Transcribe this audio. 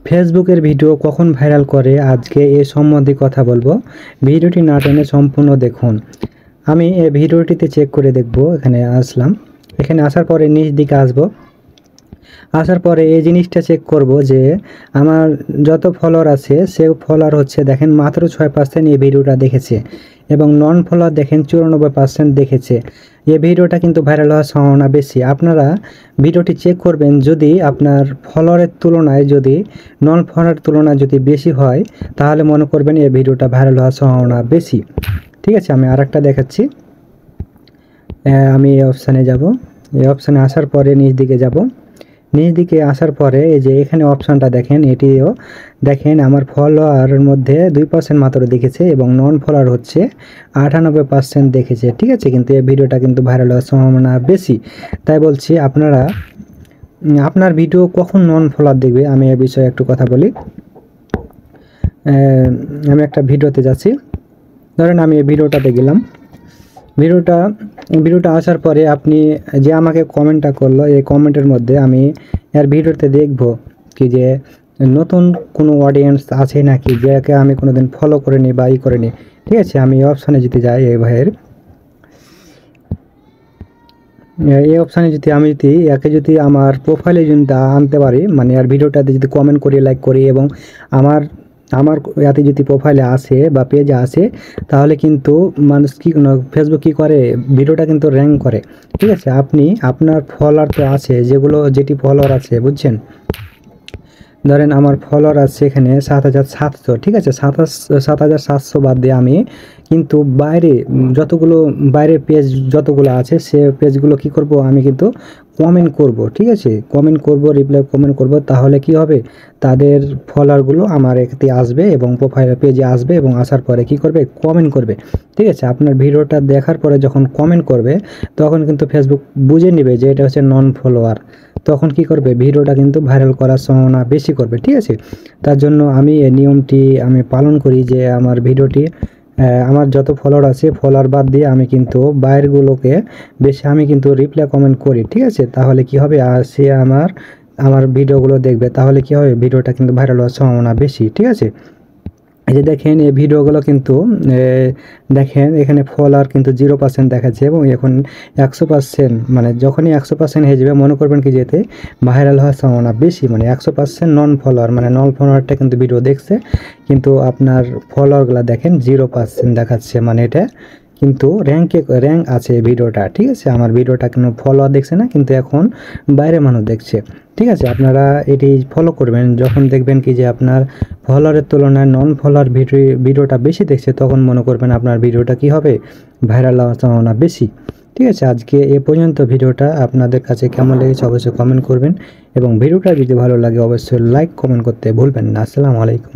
ফেসবুকের ভিডিও কখন ভাইরাল করে আজকে এ সম্বন্ধে কথা বলবো। ভিডিওটি না টেনে সম্পূর্ণ দেখুন। আমি এই ভিডিওটিতে চেক করে দেখব। এখানে আসলাম, এখানে আসার পরে নিচ দিকে আসার পরে এই জিনিসটা চেক করব যে আমার যত ফলোয়ার আছে সে ফলোয়ার হচ্ছে দেখেন মাত্র 6% এই ভিডিওটা দেখেছে এবং নন ফলোয়ার দেখেন 94% দেখেছে। এই ভিডিওটা কিন্তু ভাইরাল হওয়ার সম্ভাবনা বেশি। আপনারা ভিডিওটি চেক করবেন, যদি আপনার ফলোয়ারের তুলনায় যদি নন ফলোয়ারের তুলনায় যদি বেশি হয় তাহলে মনে করবেন এই ভিডিওটা ভাইরাল হওয়ার সম্ভাবনা বেশি। ঠিক আছে, আমি আরেকটা দেখাচ্ছি। আমি এই অপশানে যাব। এই অপশানে আসার পরে নিচ দিকে যাব। নিচ দিকে আসার পরে এই যে এখানে অপশানটা দেখেন, এটিও দেখেন আমার ফলোয়ারের মধ্যে 2% মাত্র দেখেছে এবং নন ফলোয়ার হচ্ছে 98% দেখেছে। ঠিক আছে, কিন্তু এই ভিডিওটা কিন্তু ভাইরাল হওয়ার সম্ভাবনা বেশি। তাই বলছি আপনারা আপনার ভিডিও কখন নন ফলোয়ার দেখবে আমি এ বিষয়ে একটু কথা বলি। আমি একটা ভিডিওতে যাচ্ছি, ধরেন আমি এই ভিডিওটাতে গেলাম। ভিডিওটা আসার পরে আপনি যে আমাকে কমেন্টটা করলো এই কমেন্টের মধ্যে আমি এর ভিডিওতে দেখব কি যে নতুন কোনো অডিয়েন্স আছে নাকি, যাকে আমি কোনোদিন ফলো করিনি বা করিনি। ঠিক আছে, আমি এই অপশানে যদি যাই, এই ভাইয়ের এই অপশানে যদি একে যদি আমার প্রোফাইলে যদি আনতে পারি, মানে আর ভিডিওটাতে যদি কমেন্ট করি, লাইক করি এবং আমার এতে যদি প্রোফাইলে আসে বা পেজে আসে তাহলে কিন্তু মানুষ ফেসবুক কী করে, ভিডিওটা কিন্তু র্যাঙ্ক করে। ঠিক আছে, আপনি আপনার ফলোয়ার তো আছে, যেটি ফলোয়ার আছে বুঝছেন, ধরেন আমার ফলোয়ার আছে এখানে 7,700। ঠিক আছে, 7,700 বাদ দিয়ে আমি কিন্তু বাইরের পেজ যতগুলো আছে সে পেজগুলো কি করব, আমি কিন্তু কমেন্ট করব। ঠিক আছে, কমেন্ট করব, রিপ্লাই কমেন্ট করব, তাহলে কি হবে, তাদের ফলোয়ারগুলো আমার এতে আসবে এবং প্রোফাইল পেজে আসবে এবং আসার পরে কি করবে, কমেন্ট করবে। ঠিক আছে, আপনার ভিডিওটা দেখার পরে যখন কমেন্ট করবে তখন কিন্তু ফেসবুক বুঝে নেবে যে এটা হচ্ছে নন ফলোয়ার, তখন কি করবে, ভিডিওটা কিন্তু ভাইরাল করার সম্ভাবনা বেশি করবে। ঠিক আছে, তার জন্য আমি এই নিয়মটি আমি পালন করি যে আমার ভিডিওটি আমার যত ফলোয়ার আছে ফলোয়ার বাদ দিয়ে আমি কিন্তু বাইরেগুলোকে বেশি আমি কিন্তু রিপ্লাই কমেন্ট করি। ঠিক আছে, তাহলে কি হবে, সে আমার ভিডিওগুলো দেখবে, তাহলে কি হবে, ভিডিওটা কিন্তু ভাইরাল হওয়ার সম্ভাবনা বেশি। ঠিক আছে, এই যে দেখেন এই ভিডিওগুলো কিন্তু দেখেন এখানে ফলোয়ার কিন্তু 0% দেখাচ্ছে এবং এখন 100%, মানে যখনই 100% হয়ে যাবে মনে করবেন কি যেতে ভাইরাল হওয়ার সম্ভাবনা বেশি। মানে 100% নন ফলোয়ার, মানে নন ফলোয়ারটা কিন্তু ভিডিও দেখছে কিন্তু আপনার ফলোয়ারগুলো দেখেন 0% দেখাচ্ছে, মানে এটা কিন্তু র্যাঙ্ক আছে ভিডিওটা। ঠিক আছে, আমার ভিডিওটা কোনো ফলোয়ার দেখছে না কিন্তু এখন বাইরে মানুষ দেখছে। ঠিক আছে, আপনারা এটি ফলো করবেন, যখন দেখবেন কি যে আপনার ফলোয়ারের তুলনায় নন ফলোয়ার ভিডিওটা বেশি দেখছে তখন মনে করবেন আপনার ভিডিওটা কি হবে, ভাইরাল হওয়ার সম্ভাবনা বেশি। ঠিক আছে, আজকে এ পর্যন্ত। ভিডিওটা আপনাদের কাছে কেমন লেগেছে অবশ্যই কমেন্ট করবেন এবং ভিডিওটা যদি ভালো লাগে অবশ্যই লাইক কমেন্ট করতে ভুলবেন না। আসসালামু আলাইকুম।